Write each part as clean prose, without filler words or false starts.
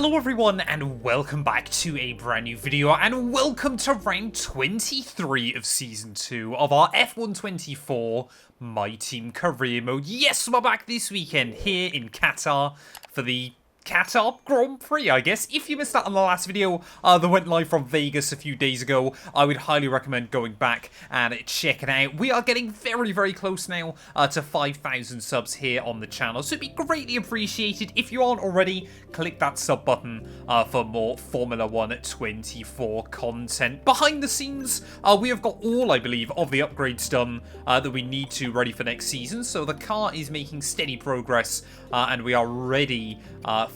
Hello everyone and welcome back to a brand new video and welcome to round 23 of season 2 of our F124 My Team career mode. Yes, we're back this weekend here in Qatar for the Qatar Grand Prix, I guess. If you missed out on the last video that went live from Vegas a few days ago, I would highly recommend going back and checking it out. We are getting very, very close now to 5,000 subs here on the channel, so it'd be greatly appreciated. If you aren't already, click that sub button for more Formula 1 24 content. Behind the scenes, we have got all, I believe, of the upgrades done that we need to ready for next season, so the car is making steady progress and we are ready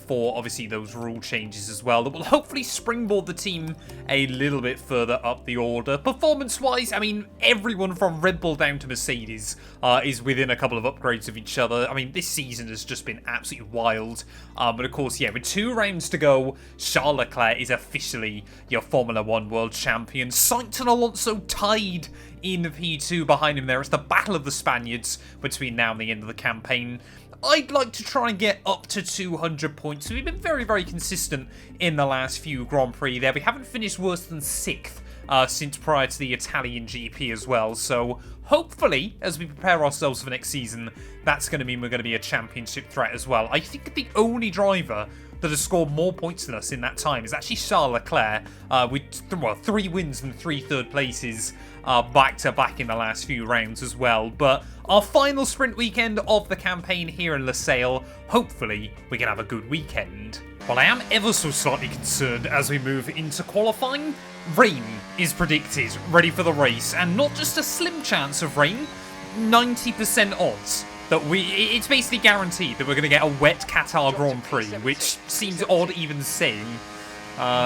for obviously those rule changes as well that will hopefully springboard the team a little bit further up the order. Performance-wise, I mean, everyone from Red Bull down to Mercedes is within a couple of upgrades of each other. I mean, this season has just been absolutely wild. But of course, yeah, with 2 rounds to go, Charles Leclerc is officially your Formula 1 world champion. Sainz and Alonso tied in P2 behind him there. It's the battle of the Spaniards between now and the end of the campaign. I'd like to try and get up to 200 points. We've been very, very consistent in the last few Grand Prix there. We haven't finished worse than 6th since prior to the Italian GP as well. So hopefully, as we prepare ourselves for next season, that's going to mean we're going to be a championship threat as well. I think the only driver that has scored more points than us in that time is actually Charles Leclerc, with 3 wins and 3 third places back-to-back in the last few rounds as well. But our final sprint weekend of the campaign here in Losail, hopefully we can have a good weekend. Well, I am ever so slightly concerned as we move into qualifying. Rain is predicted, ready for the race, and not just a slim chance of rain, 90% odds that it's basically guaranteed that we're going to get a wet Qatar Grand Prix, which seems odd even saying.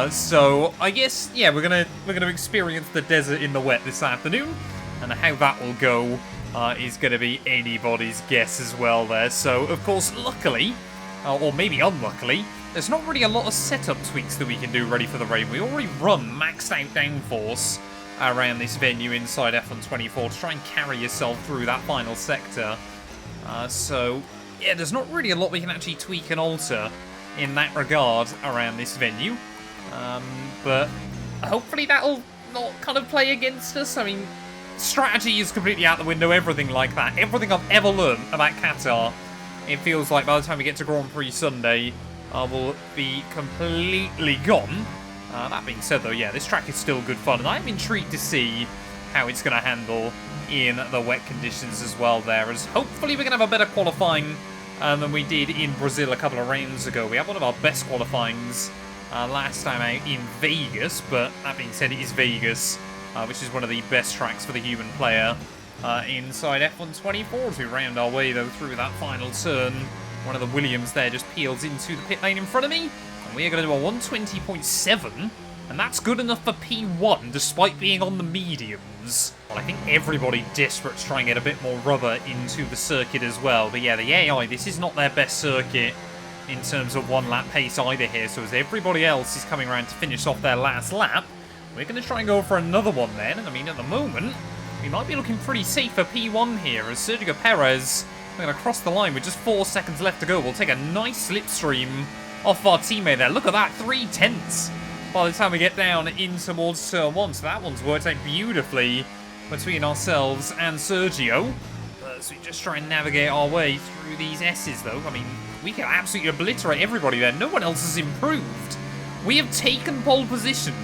So I guess, yeah, we're gonna experience the desert in the wet this afternoon, and how that will go is going to be anybody's guess as well there. So of course, luckily, or maybe unluckily, there's not really a lot of setup tweaks that we can do ready for the rain. We already run maxed out downforce around this venue inside F124 to try and carry yourself through that final sector. So, yeah, there's not really a lot we can actually tweak and alter in that regard around this venue. But hopefully that'll not kind of play against us. I mean, strategy is completely out the window, everything like that. Everything I've ever learned about Qatar, it feels like by the time we get to Grand Prix Sunday, will be completely gone. That being said, though, yeah, this track is still good fun, and I'm intrigued to see how it's going to handle in the wet conditions as well there, as hopefully we're going to have a better qualifying than we did in Brazil a couple of rounds ago. We had one of our best qualifyings last time out in Vegas, but that being said, it is Vegas, which is one of the best tracks for the human player inside F124 as we round our way, though, through that final turn. One of the Williams there just peels into the pit lane in front of me, and we are going to do a 120.7, and that's good enough for P1, despite being on the mediums. Well, I think everybody desperate to try and get a bit more rubber into the circuit as well. But yeah, the AI, this is not their best circuit in terms of 1-lap pace either here. So as everybody else is coming around to finish off their last lap, we're going to try and go for another one then. I mean, at the moment, we might be looking pretty safe for P1 here, as Sergio Perez, we're going to cross the line with just 4 seconds left to go. We'll take a nice slipstream off our teammate there. Look at that, 3/10 by the time we get down in towards turn 1. So that one's worked out beautifully between ourselves and Sergio. So we just try and navigate our way through these S's, though. I mean, we can absolutely obliterate everybody there. No one else has improved. We have taken pole position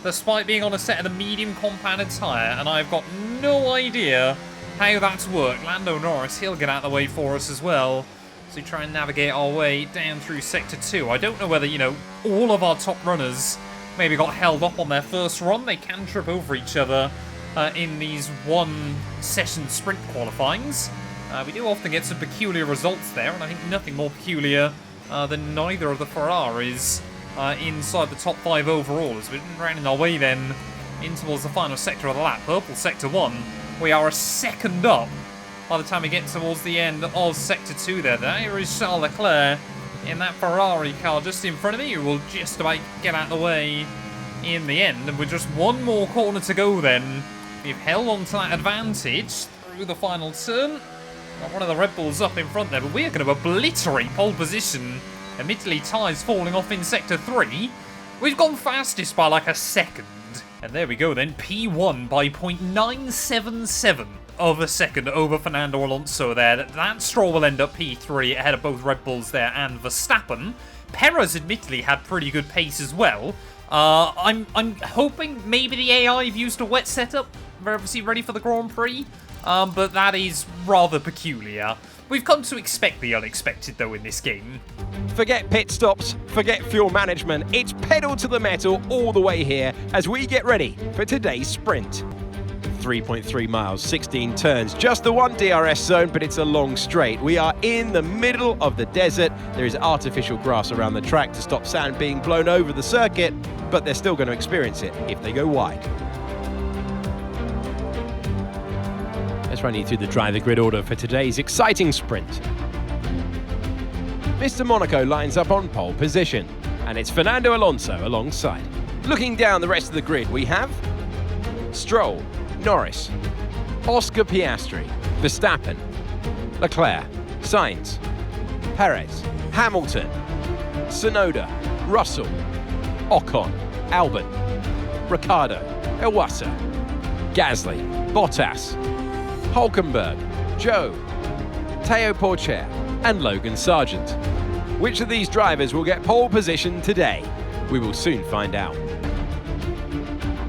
despite being on a set of the medium compounded tyre, and I've got no idea how that's worked. Lando Norris, he'll get out of the way for us as well. So we try and navigate our way down through Sector 2. I don't know whether, you know, all of our top runners maybe got held up on their first run. They can trip over each other in these one-session sprint qualifyings. We do often get some peculiar results there, and I think nothing more peculiar than neither of the Ferraris inside the top 5 overall, as we're rounding our way then in towards the final sector of the lap. Purple Sector 1, we are a second up by the time we get towards the end of Sector 2 there. There is Charles Leclerc in that Ferrari car just in front of me, who will just about get out of the way in the end. And with just one more corner to go then, we've held on to that advantage through the final turn. Got one of the Red Bulls up in front there, but we are going to obliterate pole position Admittedly, tyres falling off in Sector 3. We've gone fastest by like a second. And there we go then, P1 by 0.977 of a second over Fernando Alonso there. That Stroll will end up P3 ahead of both Red Bulls there and Verstappen. Perez admittedly had pretty good pace as well. I'm hoping maybe the AI have used a wet setup. They're obviously ready for the Grand Prix, but that is rather peculiar. We've come to expect the unexpected though in this game. Forget pit stops, forget fuel management. It's pedal to the metal all the way here as we get ready for today's sprint. 3.3 miles, 16 turns, just the one DRS zone, but it's a long straight. We are in the middle of the desert. There is artificial grass around the track to stop sand being blown over the circuit, but they're still going to experience it if they go wide. Let's run you through the driver grid order for today's exciting sprint. Mr. Monaco lines up on pole position, and it's Fernando Alonso alongside. Looking down the rest of the grid, we have Stroll, Norris, Oscar Piastri, Verstappen, Leclerc, Sainz, Perez, Hamilton, Tsunoda, Russell, Ocon, Albon, Ricciardo, Iwasa, Gasly, Bottas, Hulkenberg, Joe, Teo Porcher, and Logan Sargent. Which of these drivers will get pole position today? We will soon find out.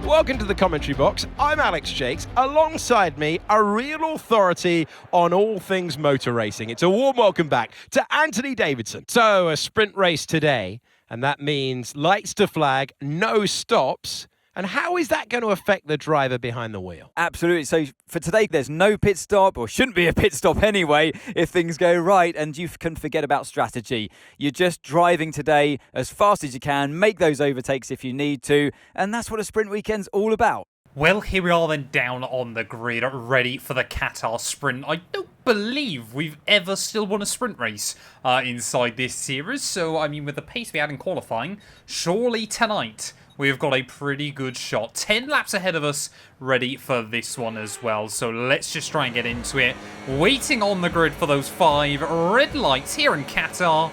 Welcome to the commentary box. I'm Alex Jakes. Alongside me, a real authority on all things motor racing. It's a warm welcome back to Anthony Davidson. So, a sprint race today, and that means lights to flag, no stops. And how is that going to affect the driver behind the wheel? Absolutely. So for today, there's no pit stop, or shouldn't be a pit stop anyway, if things go right, and you can forget about strategy. You're just driving today as fast as you can, make those overtakes if you need to, and that's what a sprint weekend's all about. Well, here we are then down on the grid, ready for the Qatar Sprint. I don't believe we've ever still won a sprint race inside this series. So, I mean, with the pace we had in qualifying, surely tonight we've got a pretty good shot. 10 laps ahead of us, ready for this one as well. So let's just try and get into it. Waiting on the grid for those 5 red lights here in Qatar.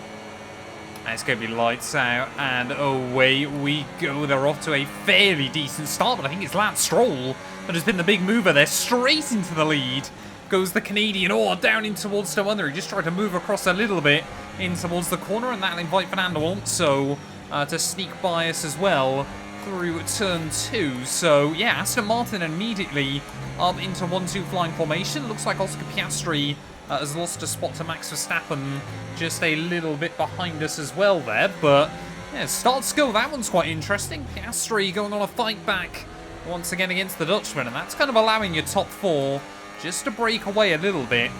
And it's going to be lights out, and away we go. They're off to a fairly decent start, but I think it's Lance Stroll that has been the big mover there. Straight into the lead goes the Canadian, down in towards the under. He just tried to move across a little bit in towards the corner, and that'll invite Fernando Alonso to sneak by us as well through turn 2. So, yeah, Aston Martin immediately up into 1-2 flying formation. Looks like Oscar Piastri has lost a spot to Max Verstappen, just a little bit behind us as well there. But, yeah, starts go. That one's quite interesting. Piastri going on a fight back once again against the Dutchman, and that's kind of allowing your top 4 just to break away a little bit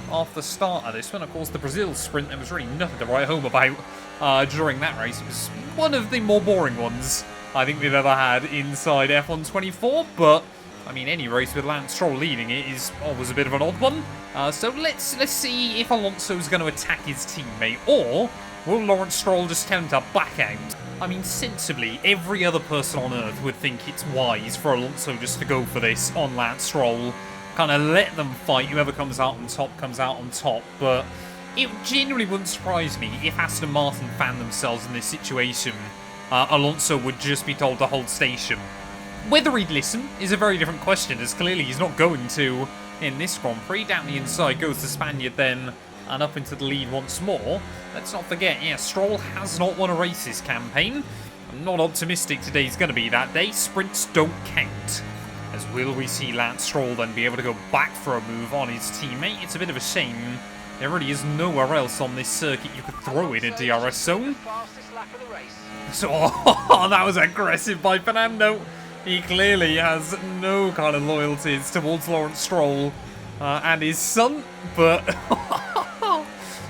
off the start of this one. Of course, the Brazil sprint, there was really nothing to write home about during that race. It was one of the more boring ones I think we've ever had inside F1 24, but I mean, any race with Lance Stroll leading it is always a bit of an odd one. So let's see if Alonso's going to attack his teammate, or will Lawrence Stroll just tell him to back out? I mean, sensibly, every other person on Earth would think it's wise for Alonso just to go for this on Lance Stroll. Kind of let them fight. Whoever comes out on top comes out on top. But it genuinely wouldn't surprise me if Aston Martin found themselves in this situation. Alonso would just be told to hold station. Whether he'd listen is a very different question, as clearly he's not going to in this Grand Prix. Down the inside goes the Spaniard then, and up into the lead once more. Let's not forget, yeah, Stroll has not won a race this campaign. I'm not optimistic today's going to be that day. Sprints don't count. As will we see Lance Stroll then be able to go back for a move on his teammate? It's a bit of a shame. There really is nowhere else on this circuit you could throw in a DRS zone. So, that was aggressive by Fernando. He clearly has no kind of loyalties towards Lawrence Stroll and his son, but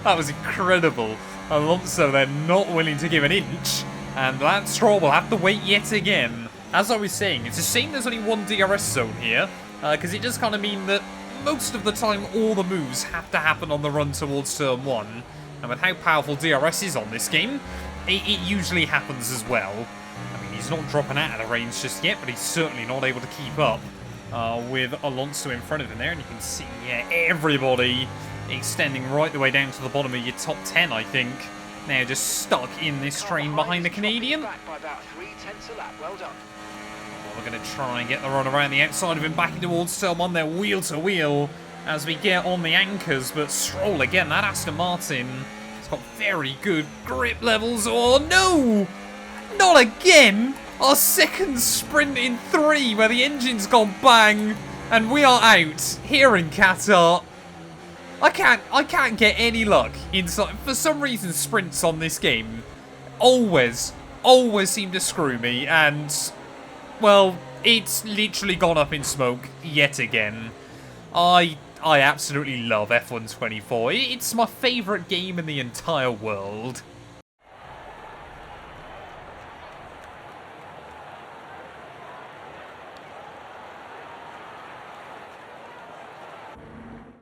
that was incredible. Alonso then not willing to give an inch, and Lance Stroll will have to wait yet again. As I was saying, it's a shame there's only one DRS zone here, because it does kind of mean that most of the time all the moves have to happen on the run towards turn 1, and with how powerful DRS is on this game, it usually happens as well. I mean, he's not dropping out of the range just yet, but he's certainly not able to keep up with Alonso in front of him there, and you can see, yeah, everybody extending right the way down to the bottom of your top 10, I think, Now just stuck in this train behind the Canadian. We're going to try and get the run around the outside of him, back towards Selman. They're wheel to wheel as we get on the anchors. But Stroll, again, that Aston Martin, it's got very good grip levels. Oh, no! Not again! Our second sprint in 3 where the engine's gone bang. And we are out here in Qatar. I can't get any luck inside. For some reason, sprints on this game always seem to screw me. And, well, it's literally gone up in smoke yet again. I absolutely love F1 24. It's my favourite game in the entire world.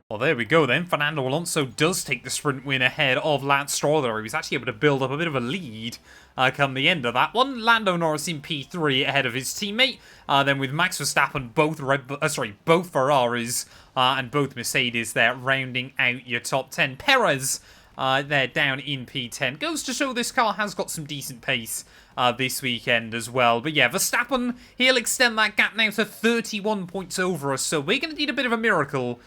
Well, there we go then. Fernando Alonso does take the sprint win ahead of Lance Stroll there. He was actually able to build up a bit of a lead come the end of that one. Lando Norris in P3 ahead of his teammate. Then with Max Verstappen, both Ferraris and both Mercedes there rounding out your top 10. Perez there down in P10. Goes to show this car has got some decent pace this weekend as well. But yeah, Verstappen, he'll extend that gap now to 31 points over us. So we're going to need a bit of a miracle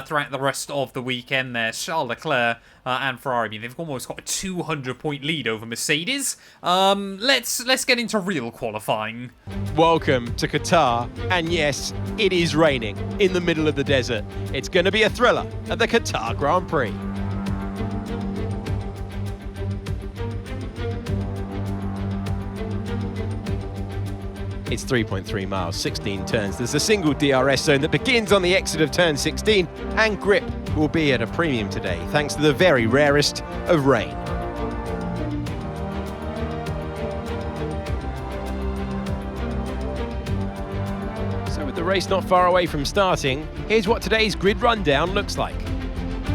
throughout the rest of the weekend there. Charles Leclerc and Ferrari, I mean, they've almost got a 200-point lead over Mercedes. Let's get into real qualifying. Welcome to Qatar, and yes, it is raining in the middle of the desert. It's going to be a thriller at the Qatar Grand Prix. It's 3.3 miles, 16 turns. There's a single DRS zone that begins on the exit of turn 16, and grip will be at a premium today, thanks to the very rarest of rain. So with the race not far away from starting, here's what today's grid rundown looks like.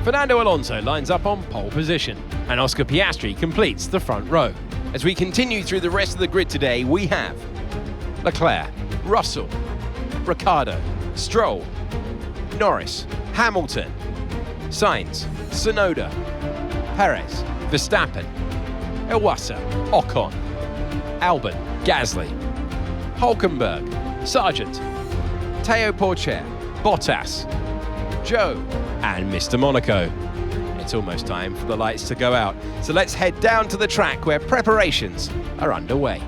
Fernando Alonso lines up on pole position, and Oscar Piastri completes the front row. As we continue through the rest of the grid today, we have Leclerc, Russell, Ricciardo, Stroll, Norris, Hamilton, Sainz, Tsunoda, Perez, Verstappen, Iwasa, Ocon, Albon, Gasly, Hulkenberg, Sargent, Teo Porcher, Bottas, Joe, and Mr. Monaco. It's almost time for the lights to go out, so let's head down to the track where preparations are underway.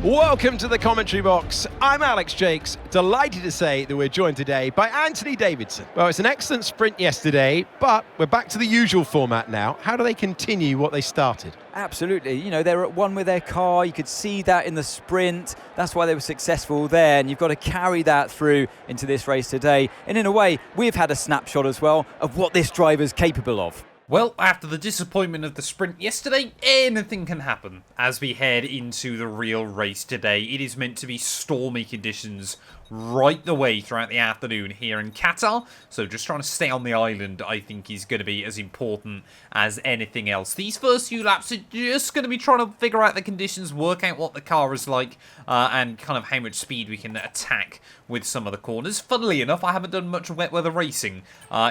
Welcome to the commentary box. I'm Alex Jakes, delighted to say that we're joined today by Anthony Davidson. Well, it's an excellent sprint yesterday, but we're back to the usual format now. How do they continue what they started? Absolutely. You know, they're at one with their car. You could see that in the sprint. That's why they were successful there, and you've got to carry that through into this race today. And in a way, we've had a snapshot as well of what this driver's capable of. Well, after the disappointment of the sprint yesterday, anything can happen as we head into the real race today. It is meant to be stormy conditions right the way throughout the afternoon here in Qatar. So just trying to stay on the island, I think, is going to be as important as anything else. These first few laps are just going to be trying to figure out the conditions, work out what the car is like, and kind of how much speed we can attack with some of the corners. Funnily enough, I haven't done much wet weather racing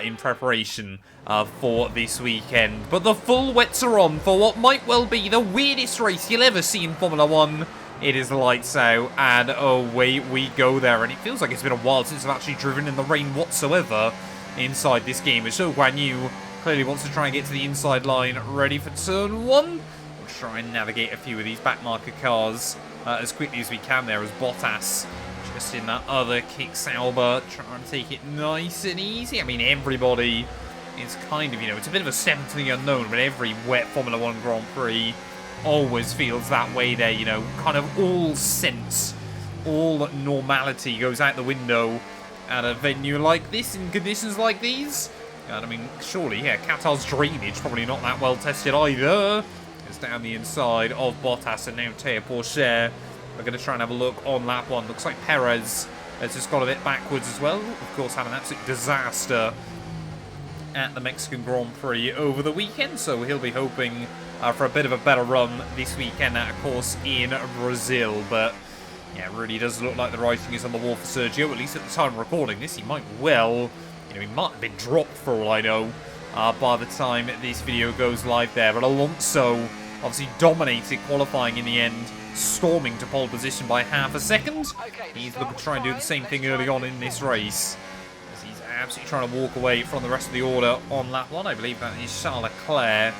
in preparation for this weekend. But the full wets are on for what might well be the weirdest race you'll ever see in Formula 1. It is lights out, and away we go there. And it feels like it's been a while since I've actually driven in the rain whatsoever inside this game. So Guan Yu clearly wants to try and get to the inside line, ready for turn 1. We'll try and navigate a few of these backmarker cars as quickly as we can there, as Bottas just in that other kick Sauber, trying to take it nice and easy. I mean, everybody is kind of, you know, it's a bit of a step into the unknown, but every wet Formula 1 Grand Prix always feels that way there, you know, kind of all sense, all normality goes out the window at a venue like this, in conditions like these. And I mean, surely, yeah, Qatar's drainage probably not that well tested either. It's down the inside of Bottas and now Teo Porcher. We're going to try and have a look on lap 1. Looks like Perez has just got a bit backwards as well. Of course, had an absolute disaster at the Mexican Grand Prix over the weekend, so he'll be hoping for a bit of a better run this weekend, of course, in Brazil. But yeah, it really does look like the writing is on the wall for Sergio, at least at the time of recording this. He might well, you know, he might have been dropped for all I know by the time this video goes live there. But Alonso obviously dominated qualifying in the end, storming to pole position by half a second. He's looking to try and do the same thing early on in this race, as he's absolutely trying to walk away from the rest of the order on lap 1. I believe that is Charles Leclerc.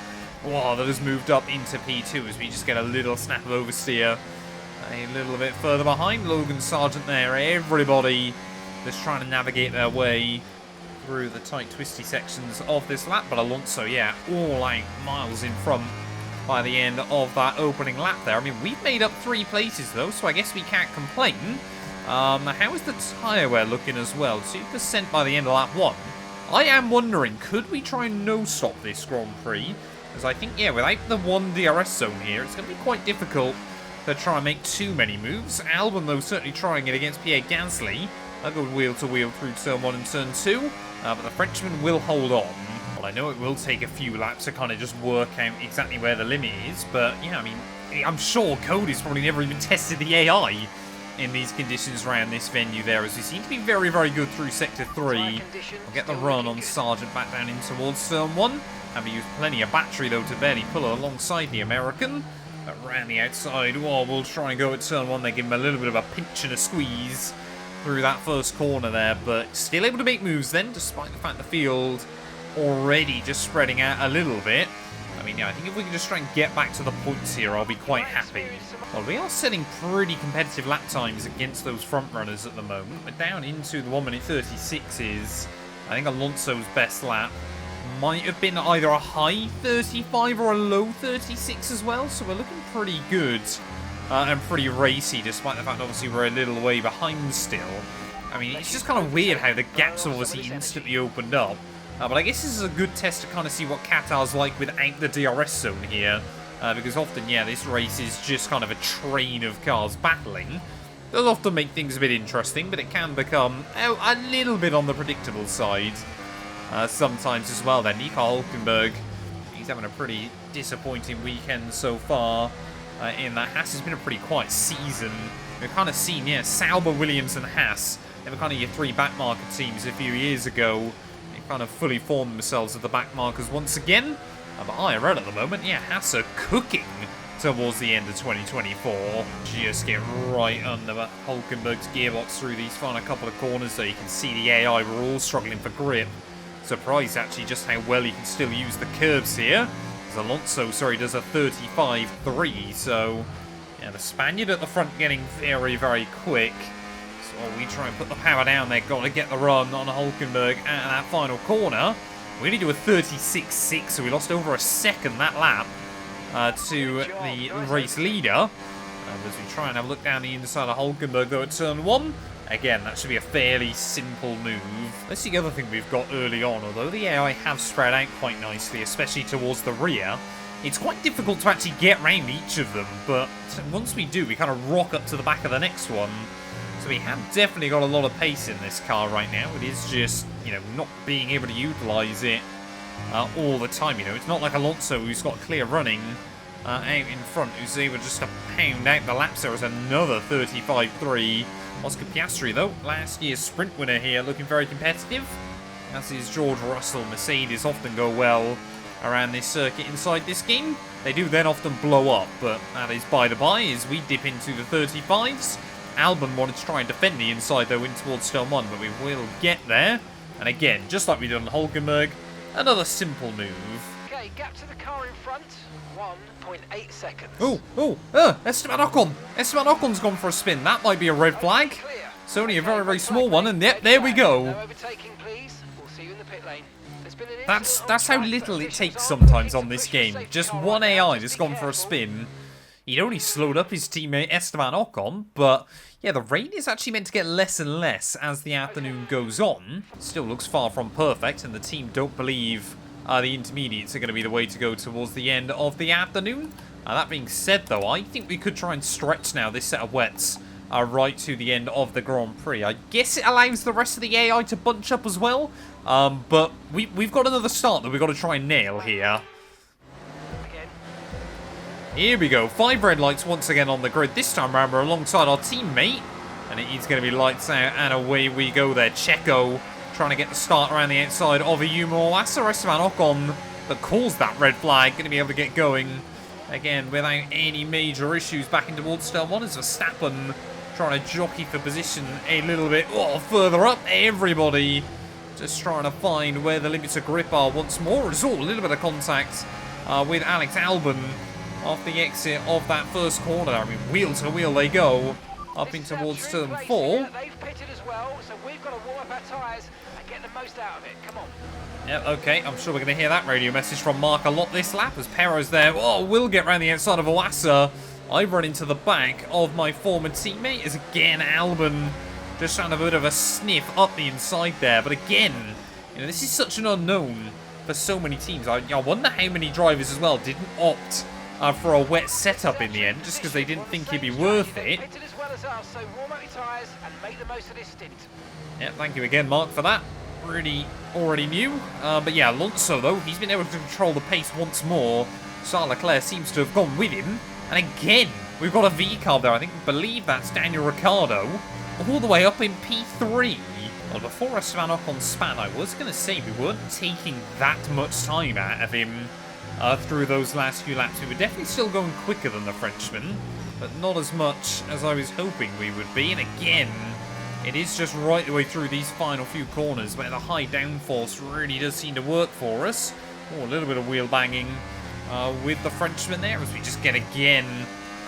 Wow, that has moved up into P2 as we just get a little snap of oversteer. A little bit further behind, Logan Sargent there. Everybody just trying to navigate their way through the tight, twisty sections of this lap. But Alonso, yeah, all out miles in front by the end of that opening lap there. I mean, we've made up 3 places, though, so I guess we can't complain. How is the tyre wear looking as well? 2% by the end of lap 1. I am wondering, could we try and no-stop this Grand Prix? Because I think, yeah, without the 1 DRS zone here, it's going to be quite difficult to try and make too many moves. Albon, though, certainly trying it against Pierre Gasly. They'll go wheel-to-wheel through turn 1 and turn 2. But the Frenchman will hold on. Well, I know it will take a few laps to kind of just work out exactly where the limit is. But, yeah, I mean, I'm sure Cody's probably never even tested the AI in these conditions around this venue there, as we seem to be very, very good through Sector 3. We'll get the run on Sargent back down in towards turn 1. Having used plenty of battery, though, to barely pull alongside the American. But around the outside, well, we'll try and go at turn 1. They give him a little bit of a pinch and a squeeze through that first corner there, but still able to make moves then, despite the fact the field already just spreading out a little bit. I mean, yeah, I think if we can just try and get back to the points here, I'll be quite happy. Well, we are setting pretty competitive lap times against those front runners at the moment. We're down into the 1 minute 36s. I think Alonso's best lap might have been either a high 35 or a low 36 as well, so we're looking pretty good. And pretty racy, despite the fact obviously we're a little way behind still. I mean, it's just kind of weird how the gaps obviously instantly opened up. But I guess this is a good test to kind of see what Qatar's like without the DRS zone here. Because often, yeah, this race is just kind of a train of cars battling. Does often make things a bit interesting, but it can become a little bit on the predictable side. Sometimes as well then. Nico Hülkenberg, he's having a pretty disappointing weekend so far. In that Haas has been a pretty quiet season. We've kind of seen, yeah, Sauber, Williams and Haas. They were kind of your 3 backmarker teams a few years ago. They kind of fully formed themselves as the backmarkers once again. But IRL at the moment, yeah, Haas are cooking towards the end of 2024. Just get right under Hülkenberg's gearbox through these final couple of corners so you can see the AI. We're all struggling for grip. Surprised actually just how well he can still use the curves here. Alonso, sorry, does a 35.3, so yeah, the Spaniard at the front getting very, very quick. So we try and put the power down there, got to get the run on Hülkenberg at that final corner. We only do a 36.6, so we lost over a second that lap to the race leader. As we try and have a look down the inside of Hülkenberg, though, at turn 1. Again, that should be a fairly simple move. That's the other thing we've got early on. Although the AI have spread out quite nicely, especially towards the rear, it's quite difficult to actually get around each of them. But once we do, we kind of rock up to the back of the next one. So we have definitely got a lot of pace in this car right now. It is just, you know, not being able to utilise it all the time. You know, it's not like Alonso, who's got clear running out in front, who's able just to pound out the laps. There was another 35.3. Oscar Piastri, though, last year's sprint winner here, looking very competitive. As is George Russell. Mercedes often go well around this circuit inside this game. They do then often blow up, but that is by the by as we dip into the 35s. Albon wanted to try and defend the inside, though, in towards turn 1, but we will get there. And again, just like we did on Hülkenberg, another simple move. Okay, gap to the car in front, 1.8 seconds. Esteban Ocon. Esteban Ocon's gone for a spin. That might be a red flag. It's only a very, very small one, and yep, there we go. No overtaking, please. We'll see you in the pit lane. That's how little it takes sometimes on this game. Just one AI that's gone for a spin. He'd only slowed up his teammate Esteban Ocon, but yeah, the rain is actually meant to get less and less as the afternoon goes on. Still looks far from perfect, and the team don't believe the intermediates are going to be the way to go towards the end of the afternoon. That being said, though, I think we could try and stretch now this set of wets right to the end of the Grand Prix. I guess it allows the rest of the AI to bunch up as well, but we've got another start that we've got to try and nail here. Here we go, 5 red lights once again on the grid. This time around we're alongside our teammate, and it is going to be lights out and away we go there. Checo trying to get the start around the outside of Ayumu Iwasa. Esteban Ocon that caused that red flag, going to be able to get going again without any major issues back into towards turn 1 as Verstappen trying to jockey for position a little bit further up. Everybody just trying to find where the limits of grip are once more. It's all a little bit of contact with Alex Albon off the exit of that first corner. I mean, wheel to wheel they go up in towards turn 4. They've pitted as well, so we've got to warm up our tyres and get the most out of it. Come on. Yep, okay, I'm sure we're going to hear that radio message from Mark a lot this lap as Perro's there. Will get around the outside of Iwasa. I've run into the back of my former teammate as again Albon just trying a bit of a sniff up the inside there. But again, you know, this is such an unknown for so many teams. I wonder how many drivers as well didn't opt for a wet setup in the end just because they didn't think it'd be worth it. So warm up your tyres and make the most of this stint. Yeah, thank you again, Mark, for that. Really already knew. But yeah, Alonso, though, he's been able to control the pace once more. Charles Leclerc seems to have gone with him. And again, we've got a V-carb there. I believe that's Daniel Ricciardo all the way up in P3. Well, before Esteban Ocon spat, I was going to say we weren't taking that much time out of him through those last few laps. We were definitely still going quicker than the Frenchman, but not as much as I was hoping we would be. And again, it is just right the way through these final few corners where the high downforce really does seem to work for us. A little bit of wheel banging with the Frenchman there as we just get again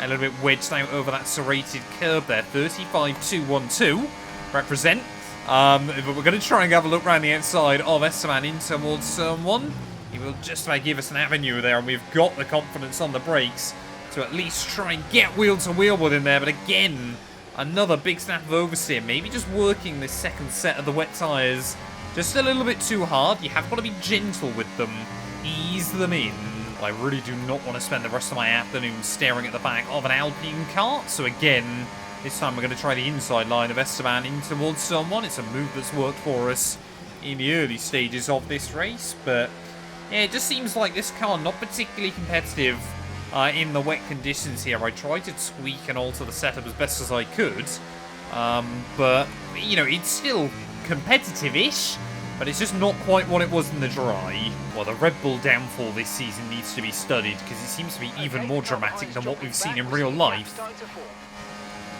a little bit wedged out over that serrated curb there. 35.212 represent. But we're going to try and have a look around the outside of Esteban in towards turn 1. He will just about give us an avenue there, and we've got the confidence on the brakes to at least try and get wheel to wheel with him there. But again, another big snap of oversteer. Maybe just working this second set of the wet tyres just a little bit too hard. You have got to be gentle with them. Ease them in. I really do not want to spend the rest of my afternoon staring at the back of an Alpine car. So again, this time we're going to try the inside line of Esteban in towards someone. It's a move that's worked for us in the early stages of this race. But yeah, it just seems like this car not particularly competitive in the wet conditions here. I tried to tweak and alter the setup as best as I could. But, you know, it's still competitive-ish. But it's just not quite what it was in the dry. Well, the Red Bull downfall this season needs to be studied because it seems to be even more dramatic than what we've seen in real life.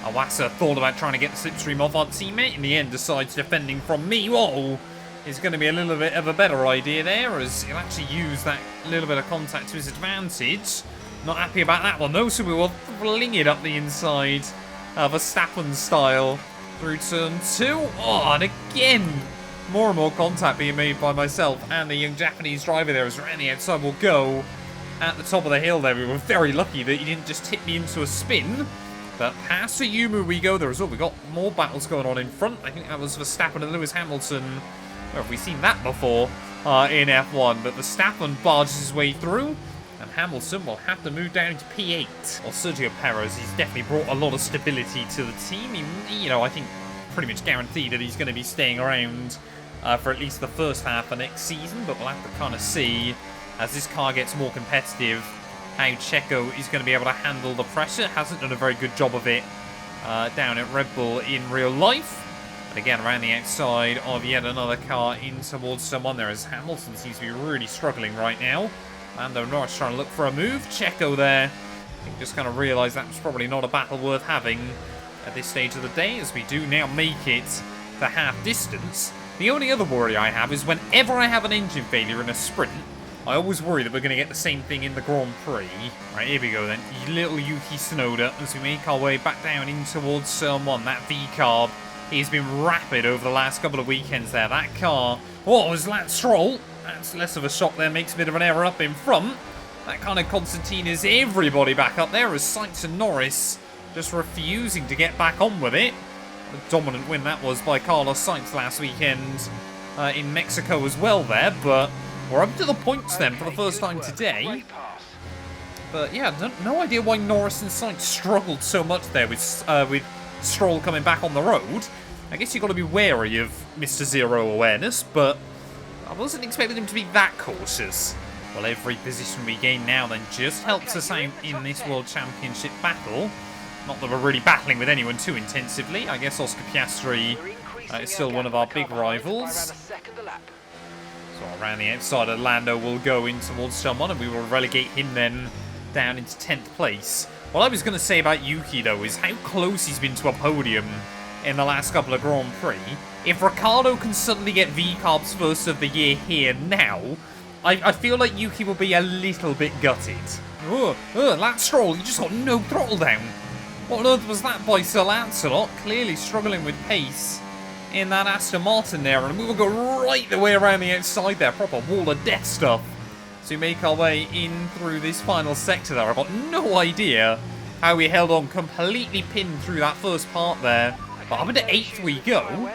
Iwasa thought about trying to get the slipstream off our teammate. In the end, decides defending from me. Whoa! Is going to be a little bit of a better idea there as he'll actually use that little bit of contact to his advantage. Not happy about that one though, so we will fling it up the inside of Verstappen style through turn 2. And again, more and more contact being made by myself and the young Japanese driver there as around the outside will go at the top of the hill there. We were very lucky that he didn't just tip me into a spin. But past Ayumu we go there as well. We've got more battles going on in front. I think that was Verstappen and Lewis Hamilton. Where have we seen that before in F1? But Verstappen barges his way through. And Hamilton will have to move down to P8. Well, Sergio Perez, he's definitely brought a lot of stability to the team. You know, I think pretty much guaranteed that he's going to be staying around for at least the first half of next season. But we'll have to kind of see, as this car gets more competitive, how Checo is going to be able to handle the pressure. Hasn't done a very good job of it down at Red Bull in real life. But again, around the outside of yet another car in towards someone there as Hamilton seems to be really struggling right now. Lando Norris trying to look for a move. Checo there, I think just kind of realised that was probably not a battle worth having at this stage of the day as we do now make it to half distance. The only other worry I have is whenever I have an engine failure in a sprint, I always worry that we're going to get the same thing in the Grand Prix. Right, here we go then. Little Yuki Tsunoda as we make our way back down in towards turn 1. That V-carb has been rapid over the last couple of weekends there. That car, was Lance Stroll. That's less of a shock there, makes a bit of an error up in front. That kind of concertinas everybody back up there as Sainz and Norris just refusing to get back on with it. What a dominant win that was by Carlos Sainz last weekend in Mexico as well there, but we're up to the points then for the first time today. But yeah, no idea why Norris and Sainz struggled so much there with Stroll coming back on the road. I guess you've got to be wary of Mr. Zero awareness, but I wasn't expecting him to be that cautious. Well, every position we gain now then just helps us out in this World Championship battle. Not that we're really battling with anyone too intensively. I guess Oscar Piastri That is still one of our big rivals. So around the outside of Lando will go in towards turn 1 and we will relegate him then down into 10th place. What I was going to say about Yuki though is how close he's been to a podium in the last couple of Grand Prix. If Ricciardo can suddenly get VCARB's first of the year here now, I feel like Yuki will be a little bit gutted. That Stroll, he just got no throttle down. What on earth was that by Sir Lancelot? Clearly struggling with pace in that Aston Martin there, and we will go right the way around the outside there, proper wall of death stuff. So we make our way in through this final sector there. I've got no idea how we held on, completely pinned through that first part there. But up into 8th we go.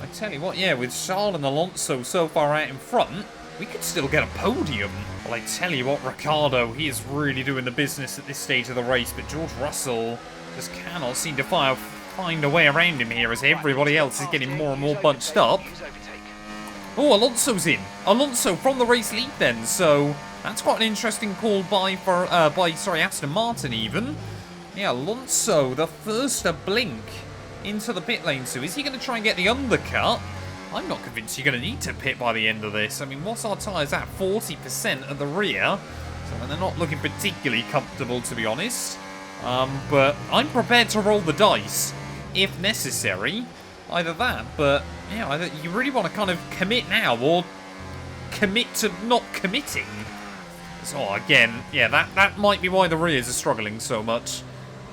I tell you what, yeah, with Charles and Alonso so far out in front, we could still get a podium. Well, I tell you what, Ricciardo, he is really doing the business at this stage of the race, but George Russell just cannot seem to find a way around him here as everybody else is getting more and more bunched up. Oh, Alonso's in. Alonso from the race lead then, so that's quite an interesting call by Aston Martin even. Yeah, Alonso, the first to blink into the pit lane. So is he going to try and get the undercut? I'm not convinced you're going to need to pit by the end of this. I mean, what's our tyres at? 40% at the rear. So they're not looking particularly comfortable, to be honest. But I'm prepared to roll the dice if necessary. Either that, but yeah, either you really want to kind of commit now or commit to not committing. So again, yeah, that might be why the rears are struggling so much.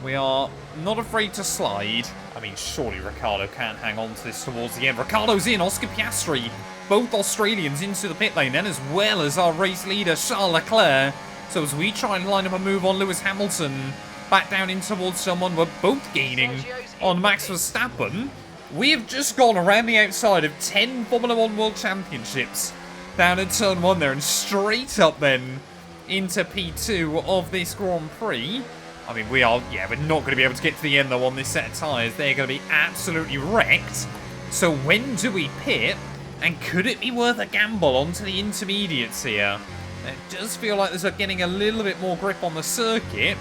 We are not afraid to slide. I mean, surely Ricciardo can't hang on to this towards the end. Ricciardo's in, Oscar Piastri, both Australians into the pit lane then, as well as our race leader, Charles Leclerc. So as we try and line up a move on Lewis Hamilton, back down in towards someone, we're both gaining on Max Verstappen. We have just gone around the outside of 10 Formula 1 World Championships down at turn 1 there and straight up then into P2 of this Grand Prix. I mean, we're not going to be able to get to the end though on this set of tyres. They're going to be absolutely wrecked. So when do we pit? And could it be worth a gamble onto the intermediates here? It does feel like there's getting a little bit more grip on the circuit.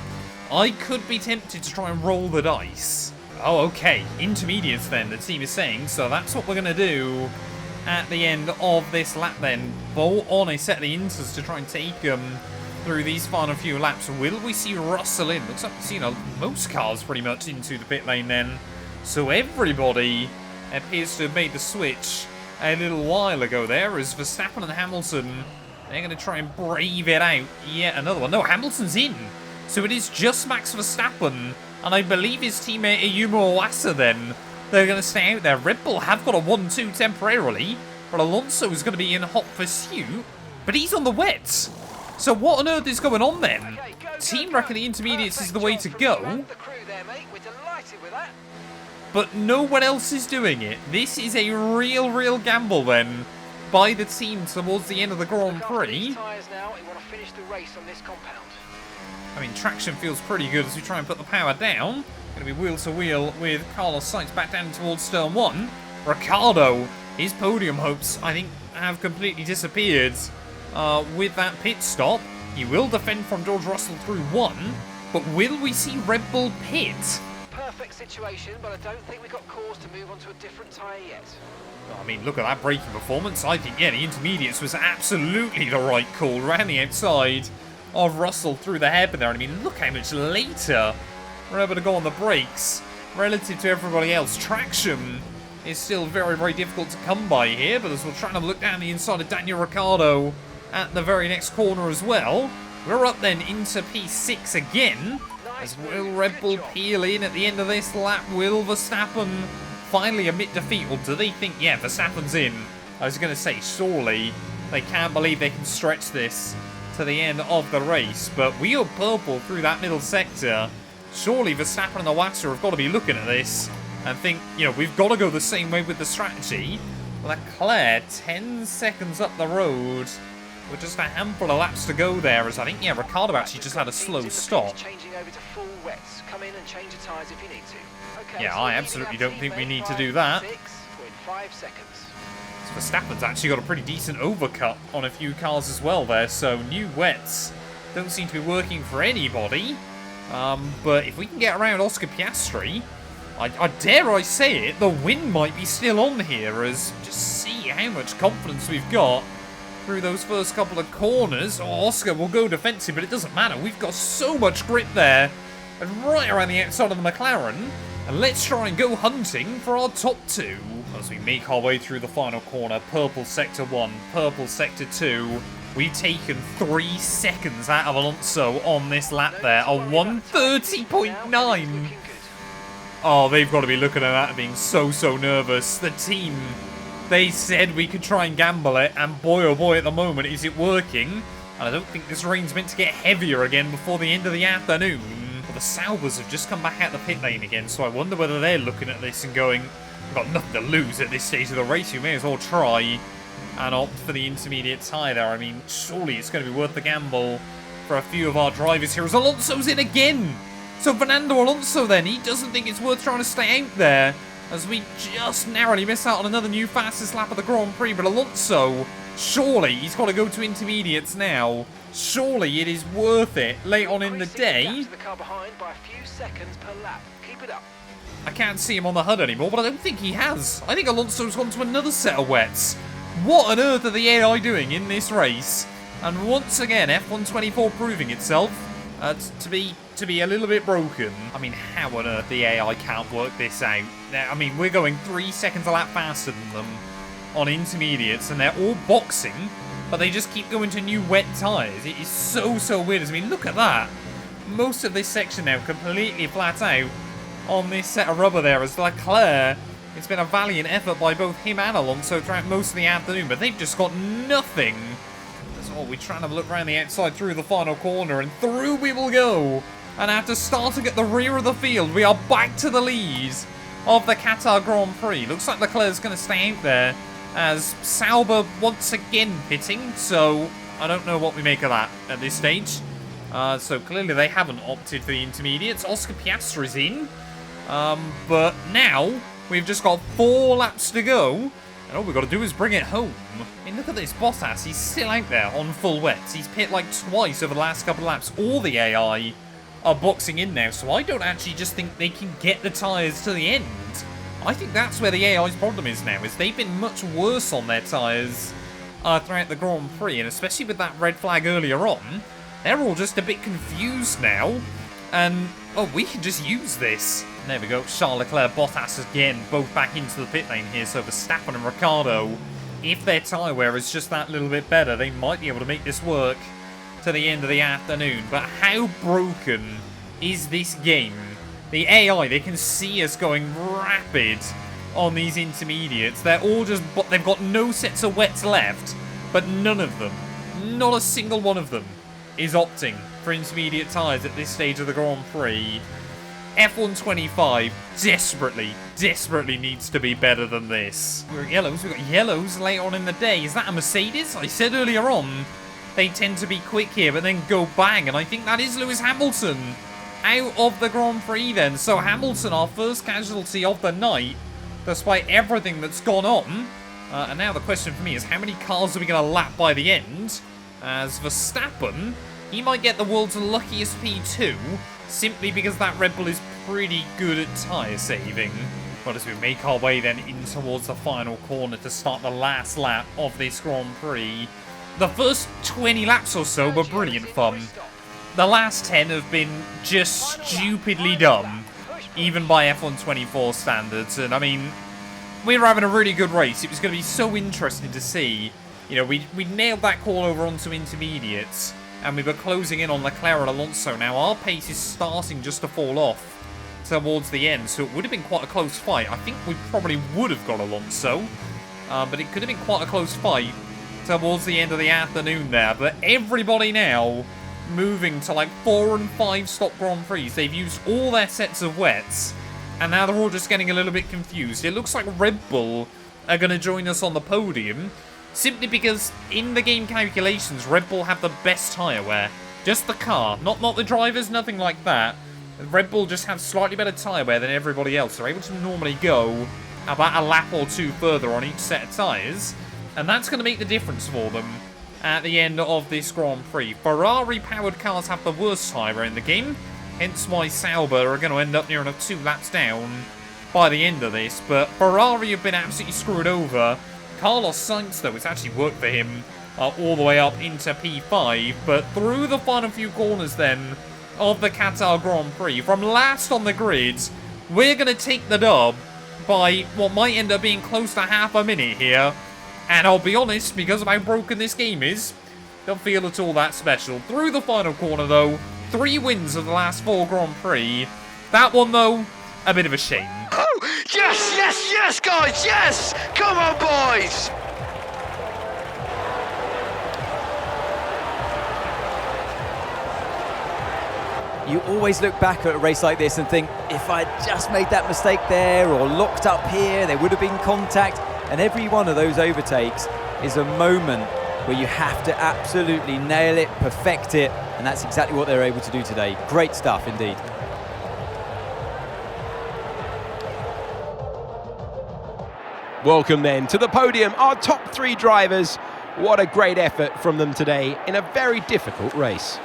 I could be tempted to try and roll the dice. Oh, okay. Intermediates then, the team is saying. So that's what we're going to do at the end of this lap then. Bolt on a set of the inters to try and take them through these final few laps. Will we see Russell in? Looks like we've seen most cars pretty much into the pit lane then. So everybody appears to have made the switch a little while ago there as Verstappen and Hamilton, they're going to try and brave it out. Yet another one. No, Hamilton's in. So it is just Max Verstappen and I believe his teammate Ayumu Iwasa then. They're going to stay out there. Red Bull have got a 1-2 temporarily, but Alonso is going to be in hot pursuit, but he's on the wets. So what on earth is going on then? Team reckon the intermediates is the way to go, but no one else is doing it. This is a real gamble then by the team towards the end of the Grand Prix. I mean, traction feels pretty good as we try and put the power down. Going to be wheel to wheel with Carlos Sainz back down towards turn 1. Ricciardo, his podium hopes, I think, have completely disappeared with that pit stop. He will defend from George Russell through 1, but will we see Red Bull pit? Perfect situation, but I don't think we've got cause to move on to a different tyre yet. I mean, look at that braking performance. I think, yeah, the intermediates was absolutely the right call. Ran the outside of Russell through the hairpin there. I mean, look how much later we're able to go on the brakes relative to everybody else. Traction is still very difficult to come by here, but as we're trying to look down the inside of Daniel Ricciardo at the very next corner as well, we're up then into P6 again. As will Red Bull peel in at the end of this lap? Will Verstappen finally admit defeat? Or do they think, yeah, Verstappen's in? I was going to say, surely they can't believe they can stretch this to the end of the race, but we are purple through that middle sector. Surely Verstappen and the Iwasa have got to be looking at this and think, you know, we've got to go the same way with the strategy. Leclerc 10 seconds up the road with just a handful of laps to go there, as I think, yeah, Ricciardo actually just had a slow stop. Yeah, I absolutely don't think we need to do that. Verstappen's actually got a pretty decent overcut on a few cars as well there, so new wets don't seem to be working for anybody. But if we can get around Oscar Piastri, I dare I say it, the win might be still on here, as just see how much confidence we've got through those first couple of corners. Oh, Oscar will go defensive, but it doesn't matter. We've got so much grip there, and right around the outside of the McLaren. And let's try and go hunting for our top two as we make our way through the final corner. Purple sector 1, purple sector 2. We've taken 3 seconds out of Alonso on this lap there. A 1:30.9. Oh, they've got to be looking at that and being so nervous. The team, they said we could try and gamble it, and boy oh boy, at the moment, is it working. And I don't think this rain's meant to get heavier again before the end of the afternoon. But the Saubers have just come back out the pit lane again, so I wonder whether they're looking at this and going, we've got nothing to lose at this stage of the race, we may as well try and opt for the intermediate tyre there. I mean, surely it's going to be worth the gamble for a few of our drivers here, as Alonso's in again. So Fernando Alonso then, he doesn't think it's worth trying to stay out there, as we just narrowly miss out on another new fastest lap of the Grand Prix. But Alonso, surely he's got to go to intermediates now. Surely it is worth it late on in the day. I can't see him on the HUD anymore, but I don't think he has. I think Alonso's gone to another set of wets. What on earth are the AI doing in this race? And once again, F124 proving itself to be a little bit broken. I mean, how on earth the AI can't work this out? I mean, we're going 3 seconds a lap faster than them on intermediates, and they're all boxing, but they just keep going to new wet tyres. It is so weird. I mean, look at that. Most of this section now completely flat out on this set of rubber there, as Leclerc, it's been a valiant effort by both him and Alonso throughout most of the afternoon, but they've just got nothing. Oh, we're trying to look around the outside through the final corner, and through we will go. And after starting at the rear of the field, we are back to the lead of the Qatar Grand Prix. Looks like Leclerc's going to stay out there, as Sauber once again pitting, so I don't know what we make of that at this stage. So clearly they haven't opted for the intermediates. Oscar Piastri's in, but now we've just got 4 laps to go. And all we've got to do is bring it home. I mean, look at this Bottas. He's still out there on full wets. He's pit like twice over the last couple of laps. All the AI are boxing in now, so I don't actually just think they can get the tyres to the end. I think that's where the AI's problem is now, is they've been much worse on their tyres throughout the Grand Prix, and especially with that red flag earlier on, they're all just a bit confused now. And, oh, we can just use this. There we go. Charles Leclerc, Bottas again, both back into the pit lane here. So Verstappen and Ricciardo, if their tyre wear is just that little bit better, they might be able to make this work to the end of the afternoon. But how broken is this game? The AI, they can see us going rapid on these intermediates. They're all just, they've got no sets of wets left, but none of them, not a single one of them, is opting for intermediate tyres at this stage of the Grand Prix. F125 desperately needs to be better than this. We've got yellows late on in the day. Is that a Mercedes? I said earlier on, they tend to be quick here, but then go bang, and I think that is Lewis Hamilton out of the Grand Prix then. So Hamilton, our first casualty of the night, despite everything that's gone on. And now the question for me is, how many cars are we going to lap by the end? As Verstappen, he might get the world's luckiest P2, simply because that Red Bull is pretty good at tyre saving. But as we make our way then in towards the final corner to start the last lap of this Grand Prix, the first 20 laps or so were brilliant fun. The last 10 have been just stupidly dumb, even by F124 standards. And I mean, we were having a really good race. It was going to be so interesting to see. You know, we nailed that call over onto intermediates, and we were closing in on Leclerc and Alonso. Now, our pace is starting just to fall off towards the end, so it would have been quite a close fight. I think we probably would have got Alonso, but it could have been quite a close fight towards the end of the afternoon there. But everybody now moving to like 4 and 5 stop Grand Prix. They've used all their sets of wets, and now they're all just getting a little bit confused. It looks like Red Bull are going to join us on the podium, simply because in the game calculations, Red Bull have the best tyre wear. Just the car, not the drivers, nothing like that. Red Bull just have slightly better tyre wear than everybody else. They're able to normally go about a lap or two further on each set of tyres, and that's going to make the difference for them at the end of this Grand Prix. Ferrari-powered cars have the worst tyre wear in the game, hence why Sauber are going to end up near enough 2 laps down by the end of this, but Ferrari have been absolutely screwed over. Carlos Sainz, though, it's actually worked for him all the way up into P5, but through the final few corners then of the Qatar Grand Prix, from last on the grid, we're going to take the dub by what might end up being close to half a minute here. And I'll be honest, because of how broken this game is, don't feel at all that special. Through the final corner, though, 3 wins of the last 4 Grand Prix. That one, though, a bit of a shame. Oh, yes, yes, yes, guys, yes! Come on, boys! You always look back at a race like this and think, if I'd just made that mistake there or locked up here, there would have been contact. And every one of those overtakes is a moment where you have to absolutely nail it, perfect it, and that's exactly what they're able to do today. Great stuff indeed. Welcome then to the podium, our top 3 drivers. What a great effort from them today in a very difficult race.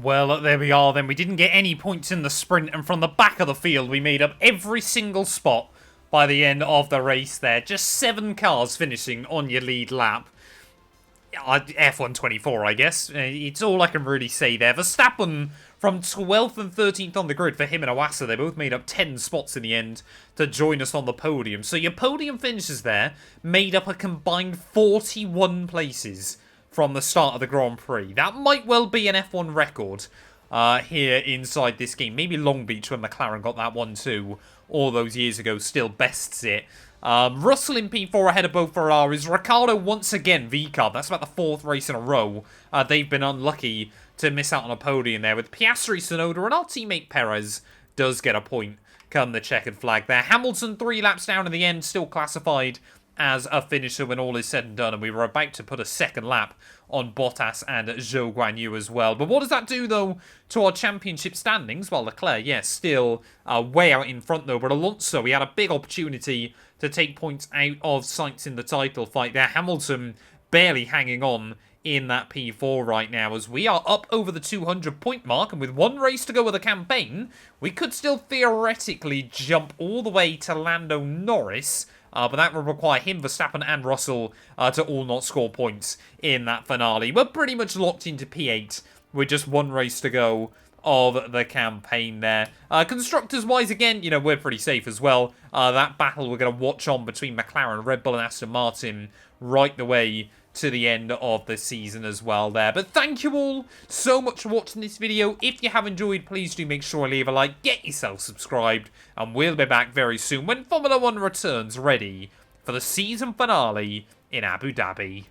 Well, there we are then. We didn't get any points in the sprint, and from the back of the field, we made up every single spot by the end of the race there. Just 7 cars finishing on your lead lap. F124, I guess. It's all I can really say there. Verstappen from 12th and 13th on the grid for him and Iwasa. They both made up 10 spots in the end to join us on the podium. So your podium finishes there made up a combined 41 places from the start of the Grand Prix. That might well be an F1 record here inside this game. Maybe Long Beach, when McLaren got that one too, all those years ago, still bests it. Russell in P4 ahead of both Ferraris. Ricciardo once again V-Carb. That's about the 4th race in a row. They've been unlucky to miss out on a podium there. With Piastri, Tsunoda, and our teammate Perez does get a point come the checkered flag there. Hamilton 3 laps down in the end, still classified as a finisher when all is said and done, and we were about to put a second lap on Bottas and Zhou Guanyu as well. But what does that do, though, to our championship standings? Well, Leclerc, yes, still way out in front, though, but Alonso, he had a big opportunity to take points out of Sainz in the title fight there. Hamilton barely hanging on in that P4 right now, as we are up over the 200-point mark, and with 1 race to go of the campaign, we could still theoretically jump all the way to Lando Norris, but that will require him, Verstappen and Russell to all not score points in that finale. We're pretty much locked into P8 with just 1 race to go of the campaign there. Constructors-wise, again, you know, we're pretty safe as well. That battle we're going to watch on between McLaren, Red Bull and Aston Martin right the way to the end of the season as well there. But thank you all so much for watching this video. If you have enjoyed, please do make sure to leave a like, get yourself subscribed, and we'll be back very soon when Formula 1 returns ready for the season finale in Abu Dhabi.